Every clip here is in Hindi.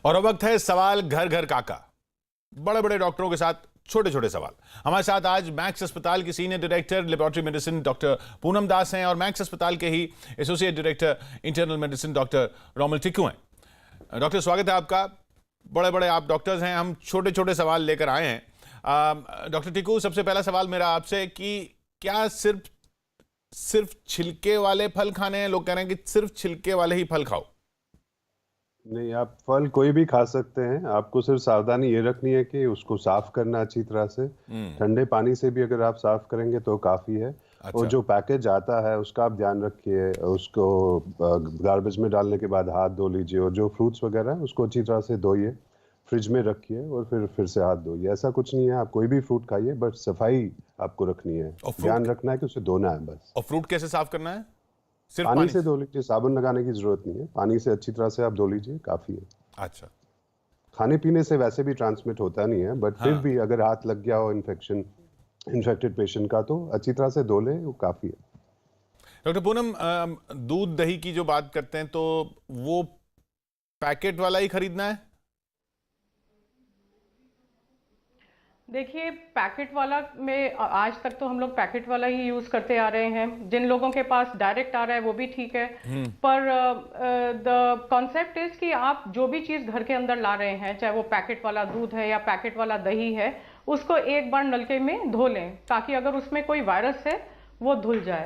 और अब वक्त है सवाल घर घर काका। बड़े बड़े डॉक्टरों के साथ छोटे छोटे सवाल। हमारे साथ आज मैक्स अस्पताल की senior director laboratory medicine doctor Poonam Das हैं और मैक्स अस्पताल के ही associate director internal medicine doctor Romel Tickoo हैं। डॉक्टर स्वागत है आपका। बड़े बड़े आप डॉक्टर्स हैं, हम छोटे छोटे सवाल लेकर आए हैं। डॉक्टर टिक्कू, सबसे पहला सवाल मेरा आपसे कि क्या सिर्फ छिलके वाले फल खाने हैं? लोग कह रहे हैं कि सिर्फ छिलके वाले ही फल खाओ। नहीं, आप फल कोई भी खा सकते हैं। आपको सिर्फ सावधानी ये रखनी है कि उसको साफ करना अच्छी तरह से। ठंडे पानी से भी अगर आप साफ करेंगे तो काफी है। अच्छा। और जो पैकेज आता है उसका आप ध्यान रखिए, उसको गार्बेज में डालने के बाद हाथ धो लीजिए। और जो फ्रूट्स वगैरह है उसको अच्छी तरह से धोइए, फ्रिज में रखिए और फिर से हाथ धोइए। ऐसा कुछ नहीं है, आप कोई भी फ्रूट खाइए, बट सफाई आपको रखनी है। ध्यान रखना है कि उसे धोना है बस। और फ्रूट कैसे साफ करना है? सिर्फ पानी से धो लीजिए, साबुन लगाने की जरूरत नहीं है। पानी से अच्छी तरह से आप धो लीजिए, काफी है। अच्छा। खाने पीने से वैसे भी ट्रांसमिट होता नहीं है, बट फिर भी अगर हाथ लग गया हो इन्फेक्टेड पेशेंट का, तो अच्छी तरह से धो ले, वो काफी है। डॉक्टर पूनम, दूध दही की जो बात करते हैं तो वो पैकेट वाला ही खरीदना है? देखिए, पैकेट वाला में आज तक तो हम लोग पैकेट वाला ही यूज़ करते आ रहे हैं। जिन लोगों के पास डायरेक्ट आ रहा है वो भी ठीक है, पर द कॉन्सेप्ट इज़ कि आप जो भी चीज़ घर के अंदर ला रहे हैं, चाहे वो पैकेट वाला दूध है या पैकेट वाला दही है, उसको एक बार नलके में धो लें ताकि अगर उसमें कोई वायरस है वो धुल जाए।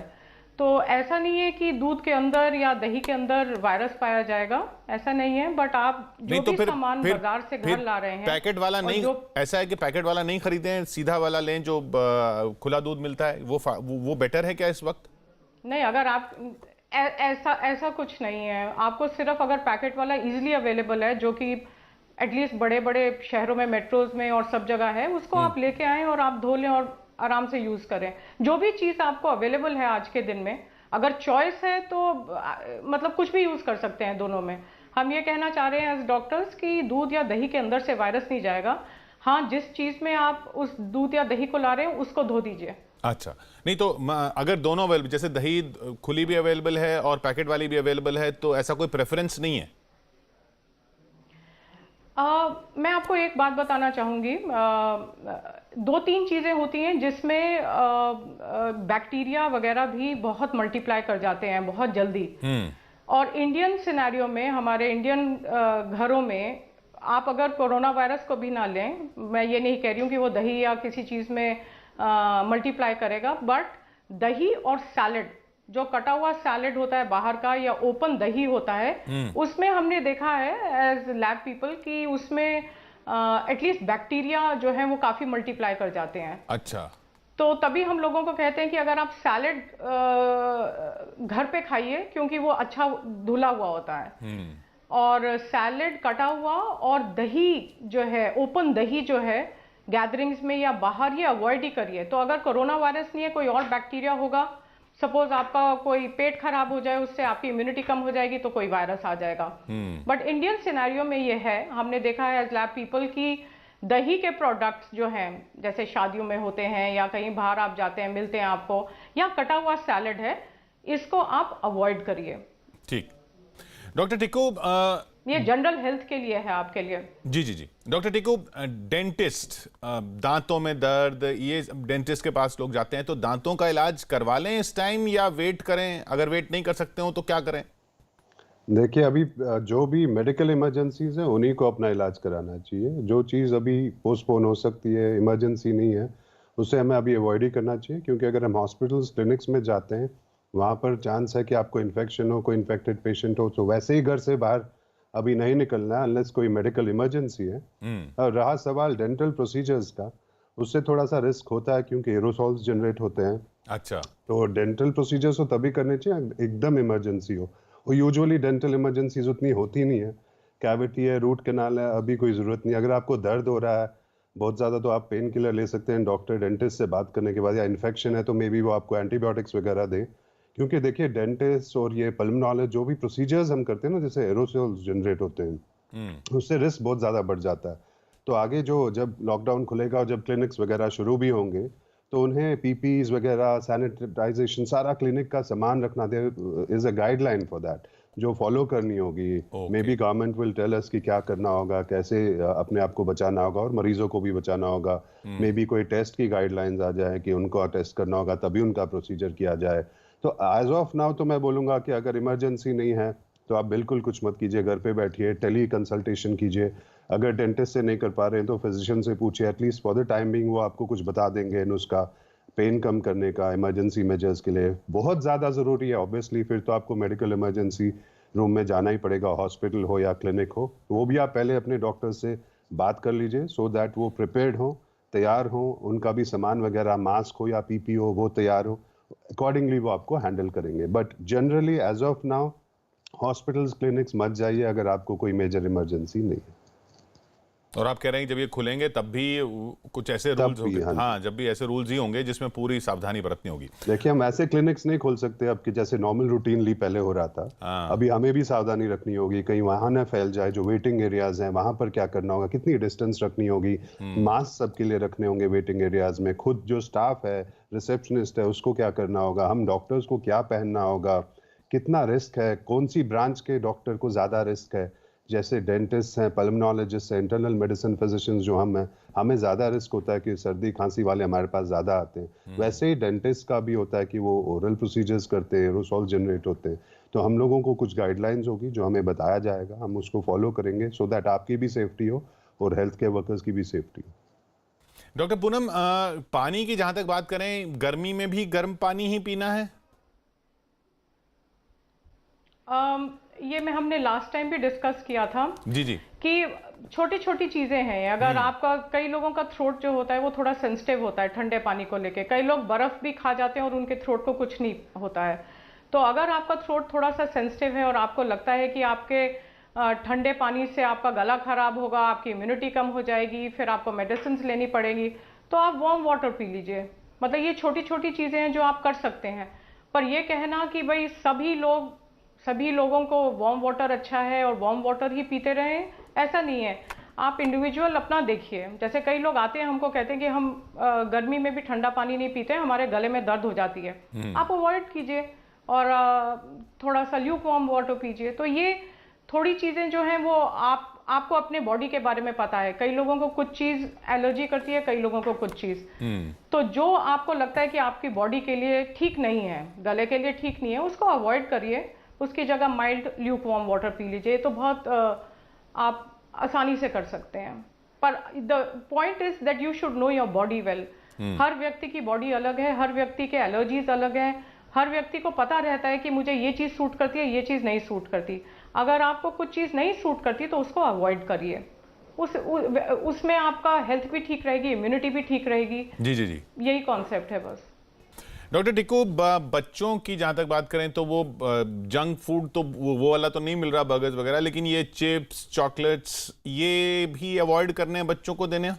तो ऐसा नहीं है कि दूध के अंदर या दही के अंदर वायरस पाया जाएगा, ऐसा नहीं है। बट आप जो भी सामान बाजार से घर ला रहे हैं, पैकेट वाला नहीं, ऐसा है कि पैकेट वाला नहीं खरीदें, सीधा वाला लें जो खुला दूध मिलता है, वो बेटर है क्या इस वक्त? नहीं, अगर आप ऐसा कुछ नहीं है। आपको सिर्फ अगर पैकेट वाला इजीली अवेलेबल है, जो कि एटलीस्ट बड़े बड़े शहरों में, मेट्रोज में और सब जगह है, उसको आप लेके आएं और आप धो लें और आराम से यूज करें। जो भी चीज आपको अवेलेबल है आज के दिन में, अगर चॉइस है तो मतलब कुछ भी यूज कर सकते हैं दोनों में। हम ये कहना चाह रहे हैं एज डॉक्टर्स कि दूध या दही के अंदर से वायरस नहीं जाएगा। हाँ, जिस चीज में आप उस दूध या दही को ला रहे हैं उसको धो दीजिए। अच्छा, नहीं तो अगर दोनों अवेलेबल, जैसे दही खुली भी अवेलेबल है और पैकेट वाली भी अवेलेबल है, तो ऐसा कोई प्रेफरेंस नहीं है? मैं आपको एक बात बताना चाहूँगी। दो तीन चीज़ें होती हैं जिसमें बैक्टीरिया वगैरह भी बहुत मल्टीप्लाई कर जाते हैं बहुत जल्दी। और इंडियन सिनेरियो में, हमारे इंडियन घरों में, आप अगर कोरोना वायरस को भी ना लें, मैं ये नहीं कह रही हूँ कि वो दही या किसी चीज़ में मल्टीप्लाई करेगा, बट दही और सैलेड, जो कटा हुआ सैलेड होता है बाहर का या ओपन दही होता है, उसमें हमने देखा है एज लैब पीपल कि उसमें एटलीस्ट बैक्टीरिया जो है वो काफी मल्टीप्लाई कर जाते हैं। अच्छा। तो तभी हम लोगों को कहते हैं कि अगर आप सैलेड घर पे खाइए, क्योंकि वो अच्छा धुला हुआ होता है। और सैलेड कटा हुआ और दही जो है, ओपन दही जो है, गैदरिंग्स में या बाहर, ये अवॉइड ही करिए। तो अगर कोरोना वायरस नहीं है, कोई और बैक्टीरिया होगा, सपोज आपका कोई पेट खराब हो जाए, उससे आपकी इम्यूनिटी कम हो जाएगी तो कोई वायरस आ जाएगा। बट इंडियन सिनेरियो में ये है, हमने देखा है एज लैब पीपल की दही के प्रोडक्ट्स जो हैं, जैसे शादियों में होते हैं या कहीं बाहर आप जाते हैं, मिलते हैं आपको, या कटा हुआ सैलेड है, इसको आप अवॉइड करिए। ठीक। डॉक्टर टिक्कू, ये जनरल हेल्थ के लिए है, आपके लिए। जी जी जी। डॉक्टर टिक्कू, डेंटिस्ट, दांतों में दर्द, ये डेंटिस्ट के पास लोग जाते हैं, तो दांतों का इलाज करवा लें इस टाइम या वेट करें? अगर वेट नहीं कर सकते हो तो क्या करें? देखिए, अभी जो भी मेडिकल इमरजेंसीज हैं उन्हीं को अपना इलाज कराना चाहिए। जो चीज़ अभी पोस्टपोन हो सकती है, इमरजेंसी नहीं है, उसे हमें अभी अवॉइड ही करना चाहिए। क्योंकि अगर हम हॉस्पिटल्स, क्लिनिक्स में जाते हैं, वहाँ पर चांस है कि आपको इन्फेक्शन हो, कोई इन्फेक्टेड पेशेंट हो, तो वैसे ही घर से बाहर अभी नहीं निकलना है अनलेस कोई मेडिकल इमरजेंसी है। और रहा सवाल डेंटल प्रोसीजर्स का, उससे थोड़ा सा रिस्क होता है क्योंकि एरोसॉल्स जनरेट होते हैं। अच्छा। तो डेंटल प्रोसीजर्स तो तभी करने चाहिए एकदम इमरजेंसी हो। और यूजुअली डेंटल इमरजेंसीज उतनी होती नहीं है। कैविटी है, रूट कैनाल है, अभी कोई ज़रूरत नहीं। अगर आपको दर्द हो रहा है बहुत ज़्यादा तो आप पेन किलर ले सकते हैं डॉक्टर डेंटिस्ट से बात करने के बाद, या इन्फेक्शन है तो मे बी वो आपको एंटीबायोटिक्स वगैरह दें। क्योंकि देखिए, डेंटिस्ट और ये पल्मोनोलॉजिस्ट जो भी प्रोसीजर्स हम करते हैं ना, जैसे एरोसोल्स जनरेट होते हैं, उससे रिस्क बहुत ज़्यादा बढ़ जाता है। तो आगे जो जब लॉकडाउन खुलेगा और जब क्लिनिक्स वगैरह शुरू भी होंगे, तो उन्हें पीपीईज वगैरह, सैनिटाइजेशन, सारा क्लिनिक का सामान रखना, there is a guideline for that जो फॉलो करनी होगी। Maybe government will tell us कि क्या करना होगा, कैसे अपने आप को बचाना होगा और मरीजों को भी बचाना होगा। मे बी कोई टेस्ट की गाइडलाइंस आ जाए कि उनको टेस्ट करना होगा, तभी उनका प्रोसीजर किया जाए। तो एज ऑफ नाउ तो मैं बोलूँगा कि अगर इमरजेंसी नहीं है तो आप बिल्कुल कुछ मत कीजिए, घर पे बैठिए, टेली कंसल्टेशन कीजिए। अगर डेंटिस्ट से नहीं कर पा रहे हैं तो फिजिशियन से पूछिए, at least for the time being वो आपको कुछ बता देंगे नुस्खा पेन कम करने का, इमरजेंसी मेजर्स के लिए। बहुत ज़्यादा ज़रूरी है ऑब्वियसली, फिर तो आपको मेडिकल इमरजेंसी रूम में जाना ही पड़ेगा, हॉस्पिटल हो या क्लिनिक हो। वो भी आप पहले अपने डॉक्टर से बात कर लीजिए सो दैट वो प्रिपेयर्ड हो, तैयार हो, उनका भी सामान वगैरह, मास्क हो या पीपी हो, वो तैयार हो। अकॉर्डिंगली वो आपको हैंडल करेंगे। But generally as of now hospitals, clinics मत जाइए अगर आपको कोई मेजर इमरजेंसी नहीं है। और आप कह रहे हैं कि जब ये खुलेंगे तब भी कुछ ऐसे रूल्स होंगे? हाँ, जब भी ऐसे रूल्स ही होंगे जिसमें पूरी सावधानी बरतनी होगी। देखिए, हम ऐसे क्लिनिक्स नहीं खोल सकते अब कि जैसे नॉर्मल रूटीनली पहले हो रहा था। अभी हमें भी सावधानी रखनी होगी, कहीं वहां ना फैल जाए। जो वेटिंग एरियाज हैं वहां पर क्या करना होगा, कितनी डिस्टेंस रखनी होगी, मास्क सबके लिए रखने होंगे वेटिंग एरियाज में। खुद जो स्टाफ है, रिसेप्शनिस्ट है, उसको क्या करना होगा, हम डॉक्टर्स को क्या पहनना होगा, कितना रिस्क है, कौन सी ब्रांच के डॉक्टर को ज्यादा रिस्क है। जैसे डेंटिस्ट हैं, पल्मोनोलॉजिस्ट हैं, इंटरनल मेडिसिन फिजिशियंस जो हम हैं, हमें ज़्यादा रिस्क होता है कि सर्दी खांसी वाले हमारे पास ज़्यादा आते हैं। वैसे ही डेंटिस्ट का भी होता है कि वो ओरल प्रोसीजर्स करते हैं, एरोसॉल जनरेट होते हैं। तो हम लोगों को कुछ गाइडलाइंस होगी जो हमें बताया जाएगा, हम उसको फॉलो करेंगे सो दैट आपकी भी सेफ्टी हो और हेल्थ केयर वर्कर्स की भी सेफ्टी हो। डॉक्टर पूनम, पानी की जहां तक बात करें, गर्मी में भी गर्म पानी ही पीना है? ये हमने लास्ट टाइम भी डिस्कस किया था जी जी। कि छोटी छोटी चीजें हैं। अगर आपका, कई लोगों का थ्रोट जो होता है वो थोड़ा सेंसिटिव होता है ठंडे पानी को लेके। कई लोग बर्फ भी खा जाते हैं और उनके थ्रोट को कुछ नहीं होता है। तो अगर आपका थ्रोट थोड़ा सा सेंसिटिव है और आपको लगता है कि आपके ठंडे पानी से आपका गला खराब होगा, आपकी इम्यूनिटी कम हो जाएगी, फिर आपको मेडिसिन लेनी पड़ेगी, तो आप वार्म वाटर पी लीजिए। मतलब ये छोटी छोटी चीजें हैं जो आप कर सकते हैं। पर ये कहना कि भाई सभी लोगों को वार्म वाटर अच्छा है और वार्म वाटर ही पीते रहें, ऐसा नहीं है। आप इंडिविजुअल अपना देखिए। जैसे कई लोग आते हैं, हमको कहते हैं कि हम गर्मी में भी ठंडा पानी नहीं पीते, हमारे गले में दर्द हो जाती है। आप अवॉइड कीजिए और थोड़ा सा ल्यूक वार्म वाटर पीजिए। तो ये थोड़ी चीज़ें जो हैं वो आपको अपने बॉडी के बारे में पता है। कई लोगों को कुछ चीज़ एलर्जी करती है, कई लोगों को कुछ चीज़। तो जो आपको लगता है कि आपकी बॉडी के लिए ठीक नहीं है, गले के लिए ठीक नहीं है, उसको अवॉइड करिए। उसकी जगह mild Luke warm water P लीजिए। तो बहुत आप आसानी से कर सकते हैं। पर the point is that you should know your body well. हर व्यक्ति की बॉडी अलग है, हर व्यक्ति के एलर्जीज अलग है। हर व्यक्ति को पता रहता है कि मुझे ये चीज़ सूट करती है, ये चीज़ नहीं सूट करती। अगर आपको कुछ चीज़ नहीं सूट करती तो उसको अवॉइड करिए। उसमें आपका हेल्थ भी ठीक रहेगी, इम्यूनिटी भी ठीक रहेगी। जी जी जी, यही कॉन्सेप्ट है बस। डॉक्टर टिक्कू, बच्चों की जहां तक बात करें तो वो जंक फूड तो वो वाला तो नहीं मिल रहा, बर्गर्स वगैरह, लेकिन ये चिप्स, चॉकलेट्स, ये भी अवॉइड करने हैं बच्चों को देने?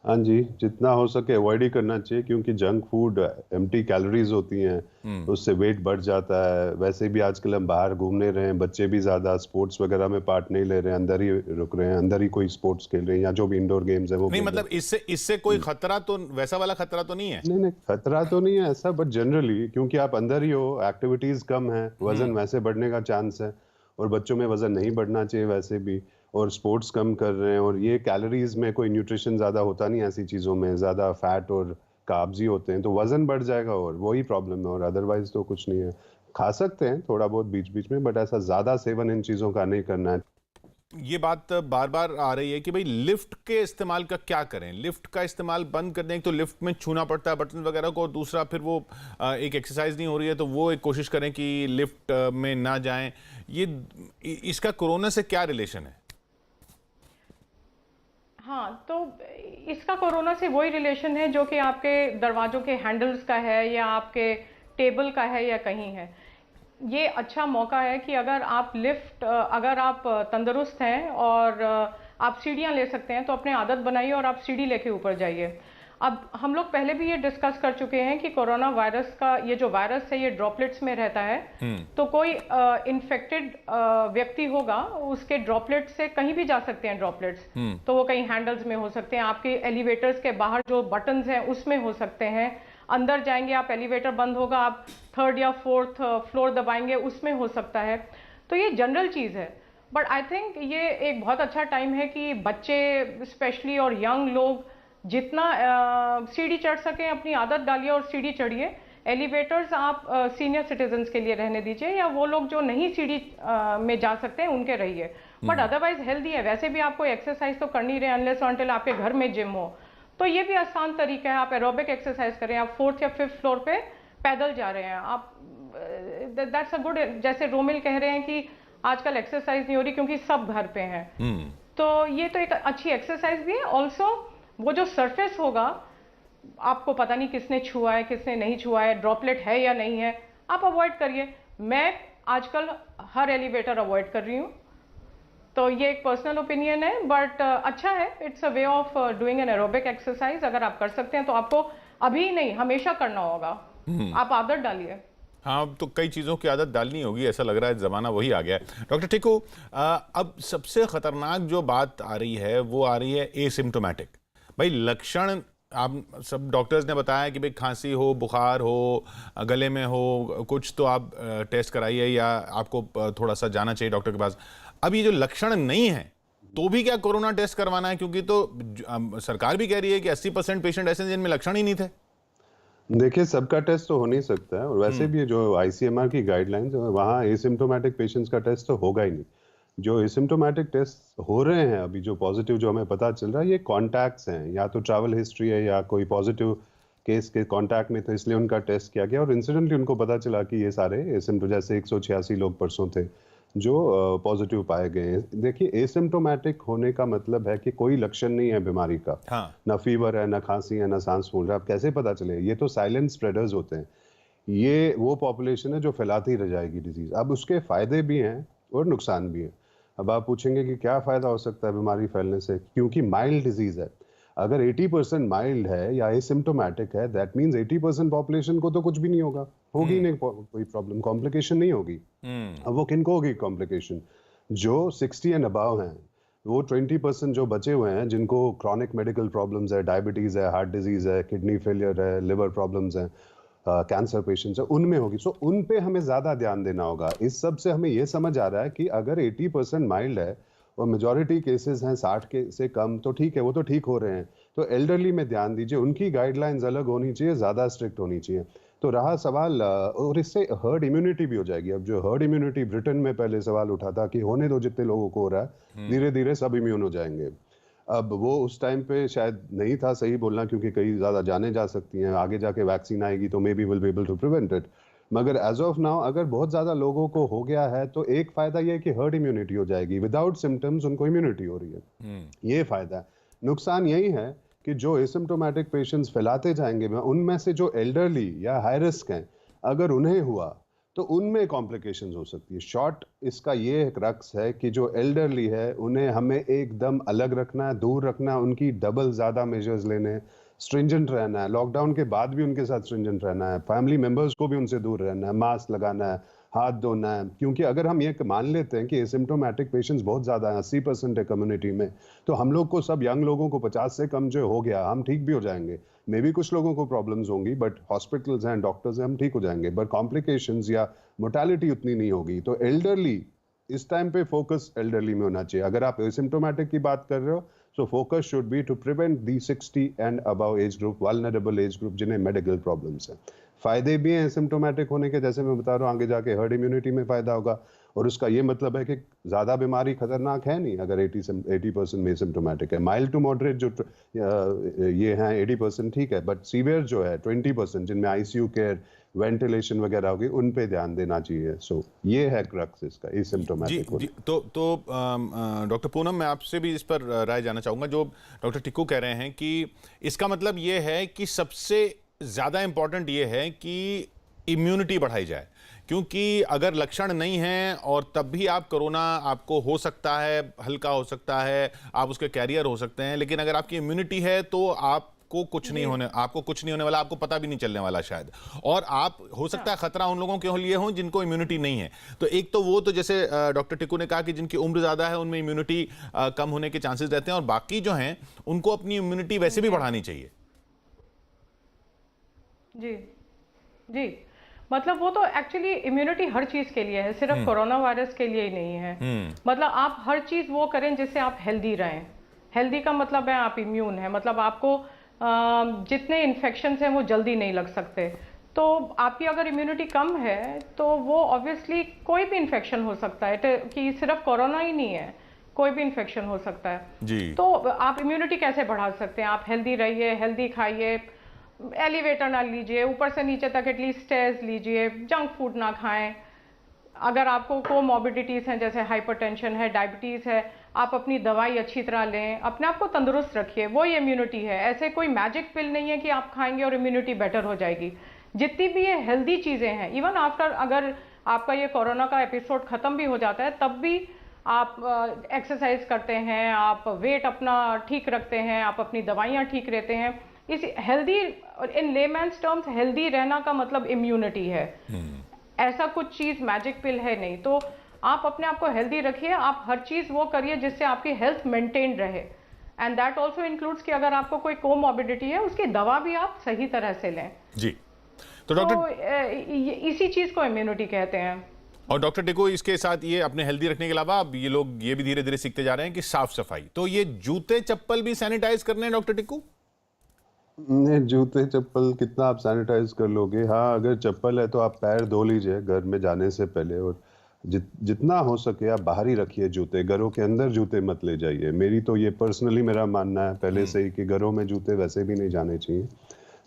हाँ जी, जितना हो सके अवॉइड ही करना चाहिए, क्योंकि जंक फूड एम्प्टी कैलोरीज होती हैं, उससे वेट बढ़ जाता है। वैसे भी आजकल हम बाहर घूमने रहे हैं, बच्चे भी ज़्यादा स्पोर्ट्स वगैरह में पार्ट नहीं ले रहे हैं, अंदर ही रुक रहे हैं, अंदर ही कोई स्पोर्ट्स खेल रहे हैं या जो भी इंडोर गेम्स है वो नहीं, मतलब इससे कोई खतरा तो, वैसा वाला खतरा तो नहीं है? नहीं, खतरा तो नहीं है ऐसा, बट जनरली क्योंकि आप अंदर ही हो, एक्टिविटीज कम है, वजन वैसे बढ़ने का चांस है, और बच्चों में वजन नहीं बढ़ना चाहिए वैसे भी, और स्पोर्ट्स कम कर रहे हैं, और ये कैलोरीज में कोई न्यूट्रिशन ज़्यादा होता नहीं, ऐसी चीज़ों में ज़्यादा फैट और कार्ब्स ही होते हैं, तो वजन बढ़ जाएगा और वही प्रॉब्लम है, और अदरवाइज तो कुछ नहीं है। खा सकते हैं थोड़ा बहुत बीच बीच में, बट ऐसा ज़्यादा सेवन इन चीज़ों का नहीं करना है। ये बात बार बार आ रही है कि भाई लिफ्ट के इस्तेमाल का क्या करें? लिफ्ट का इस्तेमाल बंद कर दें, तो लिफ्ट में छूना पड़ता है बटन वगैरह को, और दूसरा फिर वो एक एक्सरसाइज नहीं हो रही है तो वो एक कोशिश करें कि लिफ्ट में ना जाएं। इसका कोरोना से क्या रिलेशन है? हाँ, तो इसका कोरोना से वही रिलेशन है जो कि आपके दरवाजों के हैंडल्स का है या आपके टेबल का है या कहीं है। ये अच्छा मौका है कि अगर आप तंदुरुस्त हैं और आप सीढ़ियाँ ले सकते हैं तो अपने आदत बनाइए और आप सीढ़ी लेके ऊपर जाइए। अब हम लोग पहले भी ये डिस्कस कर चुके हैं कि कोरोना वायरस का ये जो वायरस है ये ड्रॉपलेट्स में रहता है। तो कोई इन्फेक्टेड व्यक्ति होगा, उसके ड्रॉपलेट से कहीं भी जा सकते हैं ड्रॉपलेट्स। तो वो कहीं हैंडल्स में हो सकते हैं, आपके एलिवेटर्स के बाहर जो बटन्स हैं उसमें हो सकते हैं, अंदर जाएंगे आप, एलिवेटर बंद होगा, आप 3rd या 4th फ्लोर दबाएंगे, उसमें हो सकता है। तो ये जनरल चीज़ है। बट आई थिंक ये एक बहुत अच्छा टाइम है कि बच्चे स्पेशली और यंग लोग जितना सीढ़ी चढ़ सकें अपनी आदत डालिए और सीढ़ी चढ़िए। एलिवेटर्स आप सीनियर सिटीजन्स के लिए रहने दीजिए, या वो लोग जो नहीं सीढ़ी में जा सकते हैं उनके रहिए। बट अदरवाइज हेल्दी है। वैसे भी आपको एक्सरसाइज तो करनी रहे अनलेस अनटिल आपके घर में जिम हो। तो ये भी आसान तरीका है, आप एरोबिक एक्सरसाइज करें। आप 4th या 5th फ्लोर पे पैदल जा रहे हैं आप, दैट्स अ गुड। जैसे रोमिल कह रहे हैं कि आजकल एक्सरसाइज नहीं हो रही क्योंकि सब घर पे हैं। तो ये तो एक अच्छी एक्सरसाइज भी है। ऑल्सो वो जो सरफेस होगा, आपको पता नहीं किसने छुआ है किसने नहीं छुआ है, ड्रॉपलेट है या नहीं है, आप अवॉइड करिए। मैं आजकल हर एलिवेटर अवॉइड कर रही हूँ। तो ये एक पर्सनल ओपिनियन है, बट अच्छा है। It's a way of doing an aerobic exercise. अगर आप कर सकते हैं तो आपको अभी नहीं हमेशा करना होगा। आप आदत डालिए। हाँ, तो कई चीज़ों की आदत डालनी होगी, ऐसा लग रहा है ज़माना वही आ गया है। डॉक्टर टिक्कू, अब सबसे ख़तरनाक जो बात आ रही है वो आ रही है एसिम्टोमेटिक। भाई लक्षण, आप सब डॉक्टर्स ने बताया कि भाई खांसी हो, बुखार हो, गले में हो कुछ, तो आप टेस्ट कराइए या आपको थोड़ा सा जाना चाहिए डॉक्टर के पास। अब ये जो लक्षण नहीं है तो भी क्या कोरोना टेस्ट करवाना है? क्योंकि तो सरकार भी कह रही है कि 80% पेशेंट ऐसे हैं जिनमें लक्षण ही नहीं थे। देखिए, सबका टेस्ट तो हो नहीं सकता है, और वैसे भी जो आईसीएमआर की गाइडलाइंस है वहाँ एसिम्टोमेटिक पेशेंट्स का टेस्ट तो होगा ही नहीं। जो एसिम्टोमेटिक टेस्ट हो रहे हैं अभी, जो पॉजिटिव जो हमें पता चल रहा है, ये कॉन्टैक्ट्स हैं, या तो ट्रैवल हिस्ट्री है या कोई पॉजिटिव केस के कॉन्टैक्ट में, तो इसलिए उनका टेस्ट किया गया और इंसिडेंटली उनको पता चला कि ये सारे एसिम्टो, जैसे 186 लोग परसों थे जो पॉजिटिव पाए गए हैं। देखिए, एसिम्टोमेटिक होने का मतलब है कि कोई लक्षण नहीं है बीमारी का। हाँ। ना फीवर है, ना खांसी है, ना सांस फूल रहा है। अब कैसे पता चले? ये तो साइलेंट स्प्रेडर्स होते हैं। ये वो पॉपुलेशन है जो फैलाती रह जाएगी डिजीज। अब उसके फायदे भी हैं और नुकसान भी हैं। अब आप पूछेंगे कि क्या फायदा हो सकता है बीमारी फैलने से, क्योंकि माइल्ड डिजीज है। अगर 80% माइल्ड है या एसिम्टोमेटिक है, दैट मींस 80% पॉपुलेशन को तो कुछ भी नहीं होगा, होगी नहीं कोई प्रॉब्लम, कॉम्प्लिकेशन नहीं होगी। अब वो किनको होगी कॉम्प्लिकेशन? जो 60 एंड अबव हैं। वो 20% जो बचे हुए हैं जिनको क्रॉनिक मेडिकल प्रॉब्लम्स है, डायबिटीज है, हार्ट डिजीज है, किडनी फेलियर है, लिवर प्रॉब्लम्स हैं, कैंसर पेशेंट्स है, उनमें होगी। सो उन पे हमें ज्यादा ध्यान देना होगा। इस सब से हमें ये समझ आ रहा है कि अगर 80% माइल्ड है और मेजॉरिटी केसेस हैं 60 के से कम, तो ठीक है, वो तो ठीक हो रहे हैं। तो एल्डरली में ध्यान दीजिए, उनकी गाइडलाइंस अलग होनी चाहिए, ज्यादा स्ट्रिक्ट होनी चाहिए। तो रहा सवाल, और इससे हर्ड इम्यूनिटी भी हो जाएगी। अब जो हर्ड इम्यूनिटी ब्रिटेन में पहले सवाल उठा था कि होने दो, जितने लोगों को हो रहा है धीरे धीरे सब इम्यून हो जाएंगे। अब वो उस टाइम पे शायद नहीं था सही बोलना, क्योंकि कई ज्यादा जाने जा सकती हैं, आगे जाके वैक्सीन आएगी तो maybe will be able to prevent it. मगर एज ऑफ नाउ अगर बहुत ज्यादा लोगों को हो गया है तो एक फायदा ये है कि हर्ड इम्यूनिटी हो जाएगी, विदाउट सिम्टम्स उनको इम्यूनिटी हो रही है। ये फायदा है। नुकसान यही है कि जो एसिम्टोमेटिक पेशेंट्स फैलाते जाएंगे, उनमें से जो एल्डरली या हाई रिस्क हैं, अगर उन्हें हुआ तो उनमें कॉम्प्लिकेशंस हो सकती है। शॉर्ट इसका ये एक रक्स है कि जो एल्डरली है उन्हें हमें एकदम अलग रखना है, दूर रखना है, उनकी डबल ज्यादा मेजर्स लेने हैं, स्ट्रिंजेंट रहना है, लॉकडाउन के बाद भी उनके साथ स्ट्रिंजेंट रहना है, फैमिली मेंबर्स को भी उनसे दूर रहना है, मास्क लगाना है, हाथ धोना है। क्योंकि अगर हम ये मान लेते हैं कि एसिम्टोमेटिक पेशेंट्स बहुत ज्यादा हैं, 80% है कम्युनिटी में, तो हम लोग को, सब यंग लोगों को 50 से कम जो हो गया, हम ठीक भी हो जाएंगे। मे भी कुछ लोगों को प्रॉब्लम्स होंगी, बट हॉस्पिटल्स हैं, डॉक्टर्स हैं, हम ठीक हो जाएंगे, बट कॉम्प्लिकेशंस या मोर्टेलिटी उतनी नहीं होगी। तो एल्डरली, इस टाइम पे फोकस एल्डरली में होना चाहिए। अगर आप एसिम्टोमेटिक की बात कर रहे हो, so focus should be to prevent the 60 and above age group, vulnerable age group जिन्हें मेडिकल प्रॉब्लम्स हैं। फायदे भी हैं एसिम्टोमेटिक होने के, जैसे मैं बता रहा हूँ, आगे जाके हर्ड इम्यूनिटी में फायदा होगा। और उसका ये मतलब है कि ज्यादा बीमारी खतरनाक है नहीं अगर 80% में एसिम्टोमेटिक है। माइल्ड टू मॉडरेट जो ये हैं 80% ठीक है, बट सीवियर जो है 20% जिनमें आईसीयू केयर, वेंटिलेशन वगैरह होगी, उन पे ध्यान देना चाहिए। सो ये है क्रक्स इसका, एसिम्टोमेटिक जी। तो डॉक्टर पूनम, मैं आपसे भी इस पर राय जानना चाहूँगा। जो डॉक्टर टिक्कू कह रहे हैं कि इसका मतलब ये है कि सबसे ज़्यादा इम्पॉर्टेंट ये है कि इम्यूनिटी बढ़ाई जाए, क्योंकि अगर लक्षण नहीं हैं और तब भी आप कोरोना आपको हो सकता है, हल्का हो सकता है, आप उसके कैरियर हो सकते हैं, लेकिन अगर आपकी इम्यूनिटी है तो आप आपको कुछ नहीं होने वाला, आपको पता भी नहीं चलने वाला शायद। और आप हो सकता है खतरा उन लोगों के लिए हो जिनको इम्यूनिटी नहीं है। तो एक तो वो, तो जैसे डॉक्टर टिक्कू ने कहा कि जिनकी उम्र ज्यादा है उनमें इम्यूनिटी कम होने के चांसेस रहते हैं, और बाकी जो हैं उनको अपनी इम्यूनिटी वैसे भी बढ़ानी चाहिए। जी जी, मतलब वो तो एक्चुअली इम्यूनिटी हर चीज के लिए है, सिर्फ कोरोना वायरस के लिए ही नहीं है। मतलब आप हर चीज वो करें जिससे आप हेल्दी रहें। हेल्दी का मतलब है आप इम्यून है, मतलब आपको जितने इन्फेक्शन हैं वो जल्दी नहीं लग सकते। तो आपकी अगर इम्यूनिटी कम है तो वो ऑब्वियसली कोई भी इन्फेक्शन हो सकता है, कि सिर्फ कोरोना ही नहीं है, कोई भी इन्फेक्शन हो सकता है जी। तो आप इम्यूनिटी कैसे बढ़ा सकते हैं? आप हेल्दी रहिए, हेल्दी खाइए, एलिवेटर ना लीजिए, ऊपर से नीचे तक एटलीस्ट स्टेयर्स लीजिए, जंक फूड ना खाएं। अगर आपको कोमॉर्बिडिटीज़ हैं जैसे हाइपरटेंशन है, डायबिटीज़ है, आप अपनी दवाई अच्छी तरह लें, अपने आप को तंदुरुस्त रखिए, वही इम्यूनिटी है। ऐसे कोई मैजिक पिल नहीं है कि आप खाएंगे और इम्यूनिटी बेटर हो जाएगी। जितनी भी ये हेल्दी चीज़ें हैं, इवन आफ्टर अगर आपका ये कोरोना का एपिसोड ख़त्म भी हो जाता है तब भी आप एक्सरसाइज करते हैं, आप वेट अपना ठीक रखते हैं, आप अपनी दवाइयाँ ठीक रहते हैं, इस हेल्दी, इन लेमैन्स टर्म्स हेल्दी रहना का मतलब इम्यूनिटी है। ऐसा कुछ चीज़ मैजिक पिल है नहीं। तो आप अपने आप को हेल्दी रखिए, आप हर चीज़ वो करिए जिससे आपकी हेल्थ मेंटेन रहे, एंड दैट ऑल्सो इंक्लूड्स कि अगर आपको कोई कोमॉर्बिडिटी है उसकी दवा भी आप सही तरह से लें। जी, तो डॉक्टर, इसी चीज़ को इम्यूनिटी कहते हैं। और डॉक्टर टिक्कू, इसके साथ ये अपने हेल्दी रखने के अलावा अब ये लोग ये भी धीरे धीरे सीखते जा रहे हैं कि साफ सफाई, तो ये जूते चप्पल भी सैनिटाइज करने हैं डॉक्टर टिक्कू? नहीं, जूते चप्पल कितना आप सैनिटाइज कर लोगे? हाँ, अगर चप्पल है तो आप पैर धो लीजिए घर में जाने से पहले, और जितना हो सके आप बाहर ही रखिए जूते, घरों के अंदर जूते मत ले जाइए। मेरी तो ये पर्सनली मेरा मानना है पहले से ही कि घरों में जूते वैसे भी नहीं जाने चाहिए,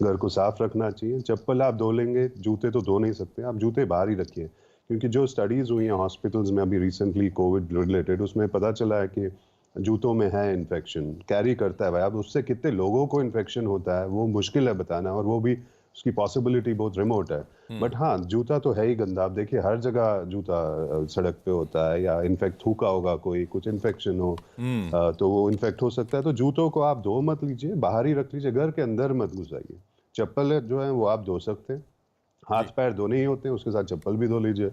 घर को साफ रखना चाहिए। चप्पल आप धो लेंगे, जूते तो धो नहीं सकते, आप जूते बाहर ही रखिए। क्योंकि जो स्टडीज हुई हैं हॉस्पिटल्स में अभी रिसेंटली कोविड रिलेटेड, उसमें पता चला है कि जूतों में है इन्फेक्शन, कैरी करता है भाई। अब उससे कितने लोगों को इन्फेक्शन होता है वो मुश्किल है बताना, और वो भी उसकी पॉसिबिलिटी बहुत रिमोट है। बट हाँ, जूता तो है ही गंदा। आप देखिए हर जगह जूता सड़क पे होता है, या इन्फेक्ट थूका होगा कोई, कुछ इन्फेक्शन हो तो वो इन्फेक्ट हो सकता है। तो जूतों को आप धो मत लीजिए, बाहर ही रख लीजिए, घर के अंदर मत घुसाइए। चप्पल जो है वो आप धो सकते हैं, हाथ पैर धोने ही होते हैं, उसके साथ चप्पल भी धो लीजिए।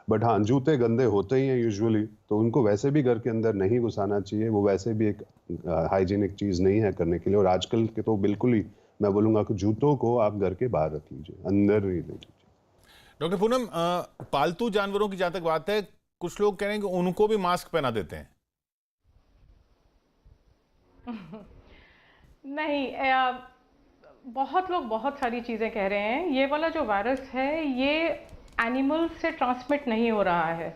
बट हाँ, जूते गंदे होते ही हैं यूजुअली, तो उनको वैसे भी घर के अंदर नहीं घुसाना चाहिए। वो वैसे भी एक हाइजीनिक चीज़ नहीं है करने के लिए। और आजकल के तो बिल्कुल ही मैं बोलूँगा कि जूतों को आप घर के बाहर रख लीजिए, अंदर ही ले लीजिए। डॉक्टर पूनम, पालतू जानवरों की जहां तक बात है, कुछ लोग कह रहे हैं कि उनको भी मास्क पहना देते हैं। नहीं, बहुत लोग बहुत सारी चीज़ें कह रहे हैं। ये वाला जो वायरस है ये एनिमल से ट्रांसमिट नहीं हो रहा है।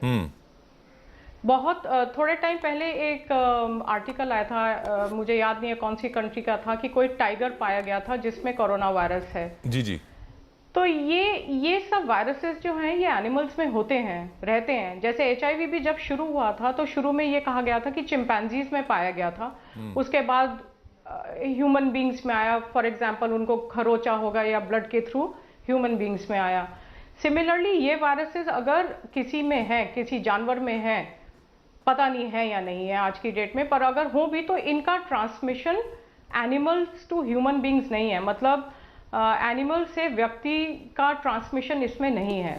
बहुत थोड़े टाइम पहले एक आर्टिकल आया था, मुझे याद नहीं है कौन सी कंट्री का था, कि कोई टाइगर पाया गया था जिसमें कोरोना वायरस है। जी जी। तो ये सब वायरसेस जो हैं ये एनिमल्स में होते हैं, रहते हैं। जैसे HIV भी जब शुरू हुआ था तो शुरू में ये कहा गया था कि चिंपैंजीज में पाया गया था, उसके बाद ह्यूमन बींग्स में आया। फॉर एग्जांपल उनको खरोचा होगा या ब्लड के थ्रू ह्यूमन बींग्स में आया। सिमिलरली ये वायरसेस अगर किसी में है, किसी जानवर में है, पता नहीं है या नहीं है आज की डेट में, पर अगर हो भी तो इनका transmission animals to human beings नहीं है। मतलब एनिमल से व्यक्ति का ट्रांसमिशन इसमें नहीं है।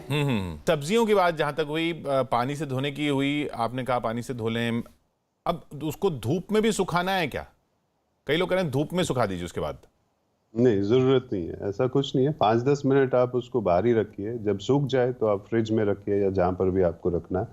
सब्जियों की बात जहां तक हुई, पानी से धोने की हुई, आपने कहा पानी से धो लें। अब उसको धूप में भी सुखाना है क्या? कई लोग कह रहे हैं धूप में सुखा दीजिए उसके बाद। नहीं, ज़रूरत नहीं है, ऐसा कुछ नहीं है। 5-10 मिनट आप उसको बाहर ही रखिए, जब सूख जाए तो आप फ्रिज में रखिए या जहाँ पर भी आपको रखना है,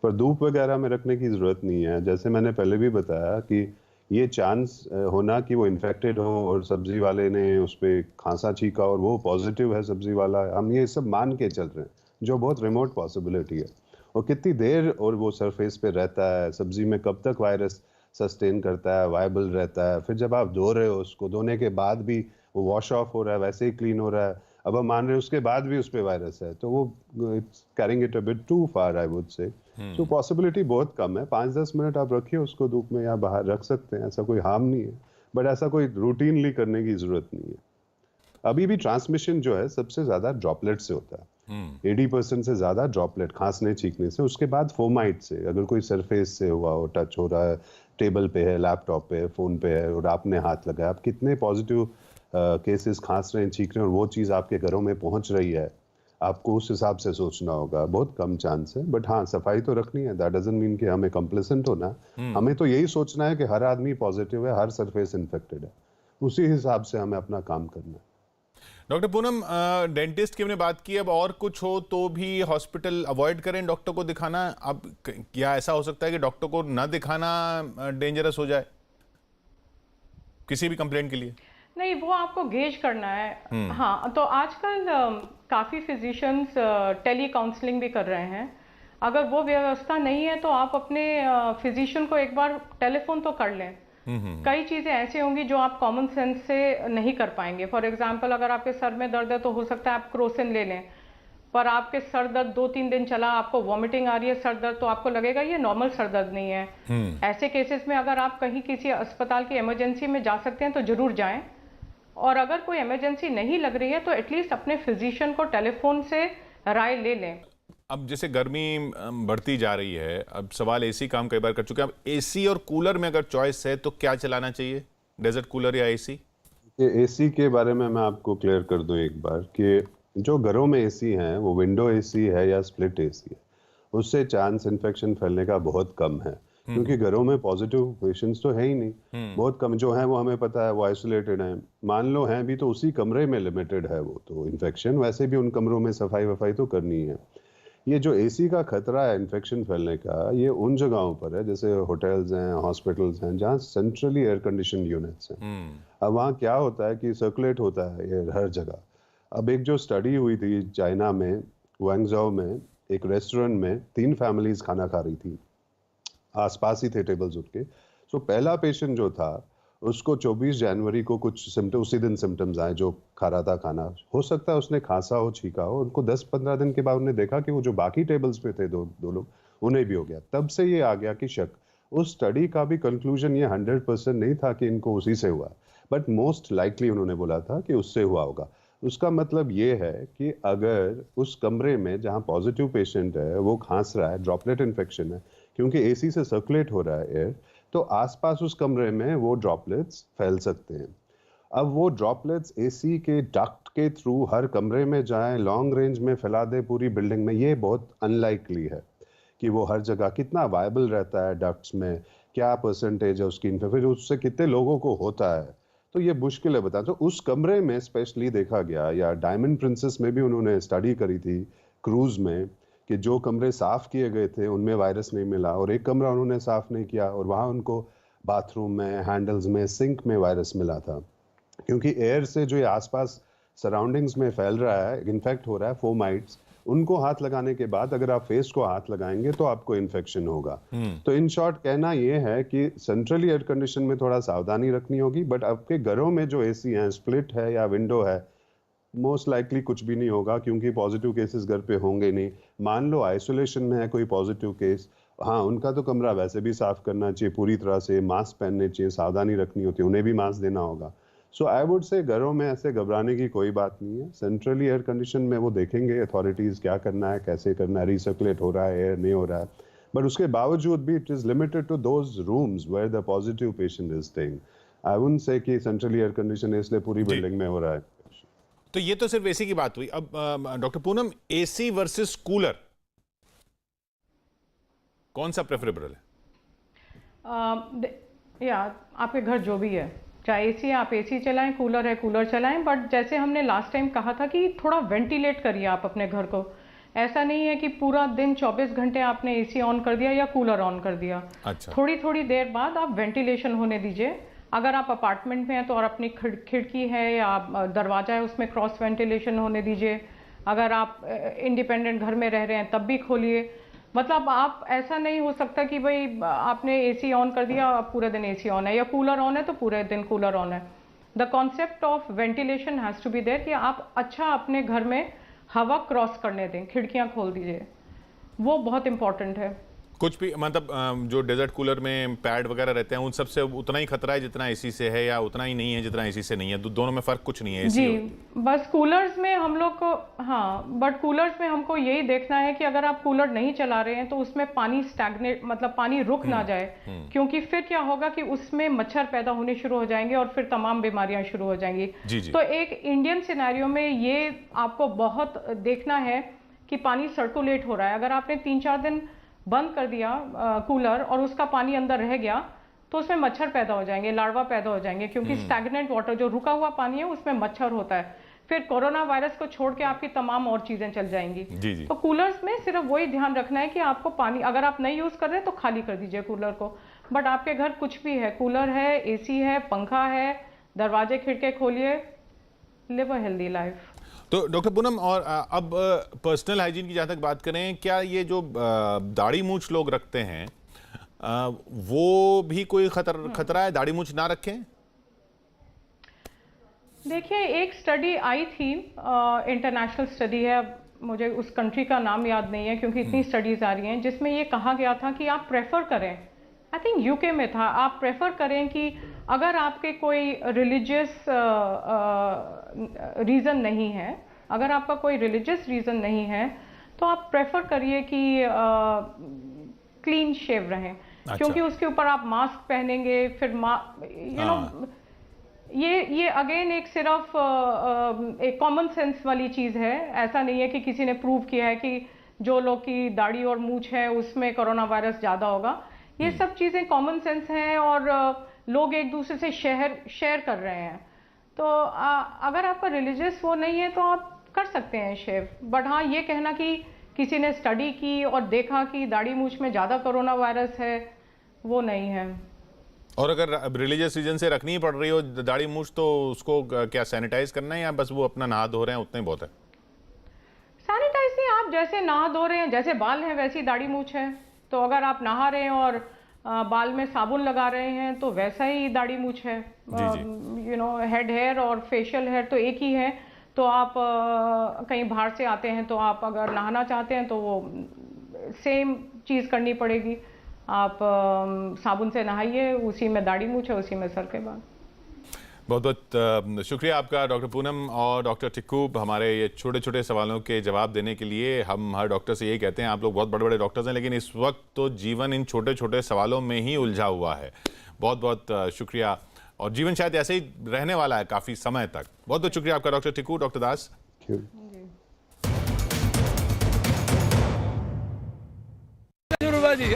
पर धूप वगैरह में रखने की ज़रूरत नहीं है। जैसे मैंने पहले भी बताया कि ये चांस होना कि वो इन्फेक्टेड हो और सब्जी वाले ने उस पर खांसा छींका और वो पॉजिटिव है सब्जी वाला, हम ये सब मान के चल रहे हैं, जो बहुत रिमोट पॉसिबिलिटी है। और कितनी देर और वो सरफेस पे रहता है, सब्जी में कब तक वायरस सस्टेन करता है, वायबल रहता है। फिर जब आप धो रहे हो, उसको धोने के बाद भी वो वॉश ऑफ हो रहा है, वैसे ही क्लीन हो रहा है, अब हम मान रहे हैं उसके बाद भी उस पर वायरस है, तो वो it's carrying it a bit too far, I would say. तो पॉसिबिलिटी बहुत कम है। 5-10 मिनट आप रखिए उसको धूप में या बाहर रख सकते हैं, ऐसा कोई हार्म नहीं है। बट ऐसा कोई रूटीनली करने की जरूरत नहीं है। अभी भी ट्रांसमिशन जो है सबसे ज्यादा ड्रॉपलेट से होता है, 80% से ज्यादा ड्रॉपलेट, खांसने छींकने से। उसके बाद फोमाइट से, अगर कोई सरफेस से हुआ हो, टच हो रहा है, टेबल पे है, लैपटॉप पे है, फोन पे है और आपने हाथ लगाया, आप कितने पॉजिटिव केसेस खांस रहे हैं, चीख रहे हैं और वो चीज़ आपके घरों में पहुंच रही है, आपको उस हिसाब से सोचना होगा। बहुत कम चांस है, बट हाँ, सफाई तो रखनी है। दैट डजंट मीन कि हमें कंप्लेसेंट होना है। हमें तो यही सोचना है कि हर आदमी पॉजिटिव है, हर सरफेस इन्फेक्टेड है, उसी हिसाब से हमें अपना काम करना है। डॉक्टर पूनम, डेंटिस्ट की हमने बात की, अब और कुछ हो तो भी हॉस्पिटल अवॉइड करें डॉक्टर को दिखाना। अब क्या ऐसा हो सकता है कि डॉक्टर को ना दिखाना डेंजरस हो जाए किसी भी कंप्लेंट के लिए? नहीं, वो आपको गेज करना है। हाँ, तो आजकल काफ़ी फिजिशियंस टेली काउंसलिंग भी कर रहे हैं। अगर वो व्यवस्था नहीं है तो आप अपने फिजिशियन को एक बार टेलीफोन तो कर लें। कई चीज़ें ऐसी होंगी जो आप कॉमन सेंस से नहीं कर पाएंगे। फॉर एग्जांपल, अगर आपके सर में दर्द है तो हो सकता है आप क्रोसिन ले लें, पर आपके सर दर्द 2-3 दिन चला, आपको वॉमिटिंग आ रही है, सर दर्द, तो आपको लगेगा ये नॉर्मल सर दर्द नहीं है। ऐसे केसेस में अगर आप कहीं किसी अस्पताल की इमरजेंसी में जा सकते हैं तो ज़रूर जाएं। और अगर कोई इमरजेंसी नहीं लग रही है तो एटलीस्ट अपने फिजिशियन को टेलीफोन से राय ले लें। अब जैसे गर्मी बढ़ती जा रही है, अब सवाल एसी काम कई बार कर चुके हैं, अब एसी और कूलर में अगर चॉइस है तो क्या चलाना चाहिए, डेजर्ट कूलर या एसी? एसी के बारे में मैं आपको क्लियर कर दूं एक बार कि जो घरों में एसी हैं वो विंडो एसी है या स्प्लिट एसी है, उससे चांस इन्फेक्शन फैलने का बहुत कम है। क्योंकि घरों में पॉजिटिव पेशेंट्स तो है ही नहीं, बहुत कम जो हैं वो हमें पता है वो आइसोलेटेड हैं। मान लो हैं भी तो उसी कमरे में लिमिटेड है वो, तो इन्फेक्शन वैसे भी उन कमरों में सफाई वफाई तो करनी है। ये जो एसी का खतरा है इन्फेक्शन फैलने का, ये उन जगहों पर है जैसे होटल्स हैं, हॉस्पिटल्स हैं, जहाँ सेंट्रली एयर कंडीशन यूनिट्स हैं। अब वहाँ क्या होता है कि सर्कुलेट होता है ये हर जगह। अब एक जो स्टडी हुई थी चाइना में, गुआंगझो में, एक रेस्टोरेंट में 3 फैमिलीज खाना खा रही थी, आसपास ही थे टेबल्स उनके। सो पहला पेशेंट जो था उसको 24 जनवरी को कुछ सिम्टम, उसी दिन सिम्टम्स आए जो खा रहा था खाना। हो सकता है उसने खांसा हो, छींका हो, उनको 10-15 दिन के बाद उन्होंने देखा कि वो जो बाकी टेबल्स पे थे दो लोग, उन्हें भी हो गया। तब से ये आ गया कि शक। उस स्टडी का भी कंक्लूजन ये 100% नहीं था कि इनको उसी से हुआ, बट मोस्ट लाइकली उन्होंने बोला था कि उससे हुआ होगा। उसका मतलब ये है कि अगर उस कमरे में जहाँ पॉजिटिव पेशेंट है वो खांस रहा है, ड्रॉपलेट इन्फेक्शन है, क्योंकि एसी से सर्कुलेट हो रहा है एयर, तो आसपास उस कमरे में वो ड्रॉपलेट्स फैल सकते हैं। अब वो ड्रॉपलेट्स एसी के डक्ट के थ्रू हर कमरे में जाएं, लॉन्ग रेंज में फैला दे पूरी बिल्डिंग में, ये बहुत अनलाइकली है कि वो हर जगह। कितना वायबल रहता है डक्ट्स में, क्या परसेंटेज है उसकी इन्फेक्शन, उससे कितने लोगों को होता है, तो ये मुश्किल है बता। तो उस कमरे में स्पेशली देखा गया, या डायमंड प्रिंसेस में भी उन्होंने स्टडी करी थी क्रूज में, कि जो कमरे साफ किए गए थे उनमें वायरस नहीं मिला, और एक कमरा उन्होंने साफ नहीं किया और वहाँ उनको बाथरूम में, हैंडल्स में, सिंक में वायरस मिला था। क्योंकि एयर से जो ये आसपास सराउंडिंग्स में फैल रहा है, इन्फेक्ट हो रहा है, फोमाइट्स, उनको हाथ लगाने के बाद अगर आप फेस को हाथ लगाएंगे तो आपको इन्फेक्शन होगा। तो इन शॉर्ट कहना ये है कि सेंट्रली एयर कंडीशन में थोड़ा सावधानी रखनी होगी, बट आपके घरों में जो एसी है, स्प्लिट है या विंडो है, मोस्ट लाइकली कुछ भी नहीं होगा, क्योंकि पॉजिटिव केसेस घर पे होंगे नहीं। मान लो आइसोलेशन में है कोई पॉजिटिव केस, हाँ, उनका तो कमरा वैसे भी साफ करना चाहिए पूरी तरह से, मास्क पहनने चाहिए, सावधानी रखनी होती है, उन्हें भी मास्क देना होगा। सो आई वुड से घरों में ऐसे घबराने की कोई बात नहीं है। सेंट्रली एयर कंडीशन में वो देखेंगे अथॉरिटीज क्या करना है, कैसे करना है, रिसर्कुलेट हो रहा है एयर, नहीं हो रहा है, बट उसके बावजूद भी it is limited to those rooms where the positive patient is staying. I wouldn't say कि सेंट्रली एयर कंडीशन है इसलिए पूरी बिल्डिंग में हो रहा है। तो ये तो सिर्फ एसी की बात हुई। अब doctor Poonam, AC versus cooler कौन सा प्रेफरेबल है? या आपके घर जो भी है, चाहे एसी है आप एसी चलाएं, कूलर है कूलर चलाएं, बट जैसे हमने लास्ट टाइम कहा था कि थोड़ा वेंटिलेट करिए आप अपने घर को। ऐसा नहीं है कि पूरा दिन 24 घंटे आपने एसी ऑन कर दिया या कूलर ऑन कर दिया। अच्छा। थोड़ी थोड़ी देर बाद आप वेंटिलेशन होने दीजिए। अगर आप अपार्टमेंट में हैं तो और अपनी खिड़की है या दरवाजा है उसमें क्रॉस वेंटिलेशन होने दीजिए। अगर आप इंडिपेंडेंट घर में रह रहे हैं तब भी खोलिए। मतलब आप, ऐसा नहीं हो सकता कि भाई आपने एसी ऑन कर दिया, पूरे दिन एसी ऑन है, या कूलर ऑन है तो पूरे दिन कूलर ऑन है। The concept of ventilation has to be there, कि आप अच्छा अपने घर में हवा क्रॉस करने दें, खिड़कियां खोल दीजिए, वो बहुत इंपॉर्टेंट है। कुछ भी मतलब जो डेजर्ट कूलर में पैड वगैरह रहते हैं उन सब से उतना ही खतरा है जितना एसी से है, या उतना ही नहीं है जितना एसी से नहीं है? दोनों में फर्क कुछ नहीं है जी, एसी? बस कूलर्स में हम लोग को, हाँ, बट कूलर्स में हमको यही देखना है कि अगर आप कूलर नहीं चला रहे हैं तो उसमें पानी स्टैग्नेट, मतलब पानी रुक ना जाए, क्योंकि फिर क्या होगा कि उसमें मच्छर पैदा होने शुरू हो जाएंगे और फिर तमाम बीमारियां शुरू हो जाएंगी। जी जी। तो एक इंडियन सिनेरियो में ये आपको बहुत देखना है कि पानी सर्कुलेट हो रहा है। अगर आपने 3-4 दिन बंद कर दिया कूलर और उसका पानी अंदर रह गया तो उसमें मच्छर पैदा हो जाएंगे, लार्वा पैदा हो जाएंगे, क्योंकि स्टैग्नेंट वाटर जो रुका हुआ पानी है उसमें मच्छर होता है। फिर कोरोना वायरस को छोड़ के आपकी तमाम और चीजें चल जाएंगी। जी जी। तो कूलर्स में सिर्फ वही ध्यान रखना है कि आपको पानी, अगर आप नहीं यूज कर रहे हैं तो खाली कर दीजिए कूलर को। बट आपके घर कुछ भी है, कूलर है, एसी है, पंखा है, दरवाजे खिड़के खोलिए, लिव अ हेल्दी लाइफ। तो डॉक्टर पूनम, और अब पर्सनल हाइजीन की जहाँ तक बात करें, क्या ये जो दाढ़ी मूछ लोग रखते हैं वो भी कोई खतरा है, दाढ़ी मूछ ना रखें? देखिए, एक स्टडी आई थी, इंटरनेशनल स्टडी है, अब मुझे उस कंट्री का नाम याद नहीं है क्योंकि इतनी स्टडीज आ रही हैं, जिसमें ये कहा गया था कि आप प्रेफर करें, आई थिंक यूके में था, आप प्रेफर करें कि अगर आपके कोई रिलीजियस रीज़न नहीं है, अगर आपका कोई रिलीजियस रीज़न नहीं है तो आप प्रेफर करिए कि क्लीन शेव रहें। अच्छा। क्योंकि उसके ऊपर आप मास्क पहनेंगे, फिर यू नो, ये अगेन एक सिर्फ एक कॉमन सेंस वाली चीज़ है। ऐसा नहीं है कि किसी ने प्रूव किया है कि जो लोग की दाढ़ी और मूछ है उसमें कोरोना वायरस ज़्यादा होगा। ये सब चीज़ें कॉमन सेंस हैं और लोग एक दूसरे से शेयर कर रहे हैं। तो अगर आपका रिलीजियस वो नहीं है तो आप कर सकते हैं शेव। बट हाँ, ये कहना कि किसी ने स्टडी की और देखा कि दाढ़ी मूछ में ज़्यादा कोरोना वायरस है, वो नहीं है। और अगर रिलीजियस रीजन से रखनी ही पड़ रही हो दाढ़ी मूछ, तो उसको क्या सैनिटाइज करना है या बस वो अपना नहा धो रहे हैं उतना ही बहुत है? सैनिटाइज नहीं, आप जैसे नहा धो रहे हैं, जैसे बाल हैं वैसी दाढ़ी मूछ है। तो अगर आप नहा रहे हैं और बाल में साबुन लगा रहे हैं तो वैसा ही दाढ़ी मूछ है। यू नो, हेड हेयर और फेशियल हेयर तो एक ही है। तो आप कहीं बाहर से आते हैं तो आप अगर नहाना चाहते हैं तो वो सेम चीज़ करनी पड़ेगी। आप साबुन से नहाइए, उसी में दाढ़ी मूछ है, उसी में सर के बाल। बहुत बहुत शुक्रिया आपका डॉक्टर पूनम और डॉक्टर टिक्कू, हमारे ये छोटे छोटे सवालों के जवाब देने के लिए। हम हर डॉक्टर से यही कहते हैं, आप लोग बहुत बड़े बड़े डॉक्टर्स हैं, लेकिन इस वक्त तो जीवन इन छोटे छोटे सवालों में ही उलझा हुआ है। बहुत बहुत शुक्रिया, और जीवन शायद ऐसे ही रहने वाला है काफ़ी समय तक। बहुत बहुत शुक्रिया आपका डॉक्टर टिक्कू, डॉक्टर दास।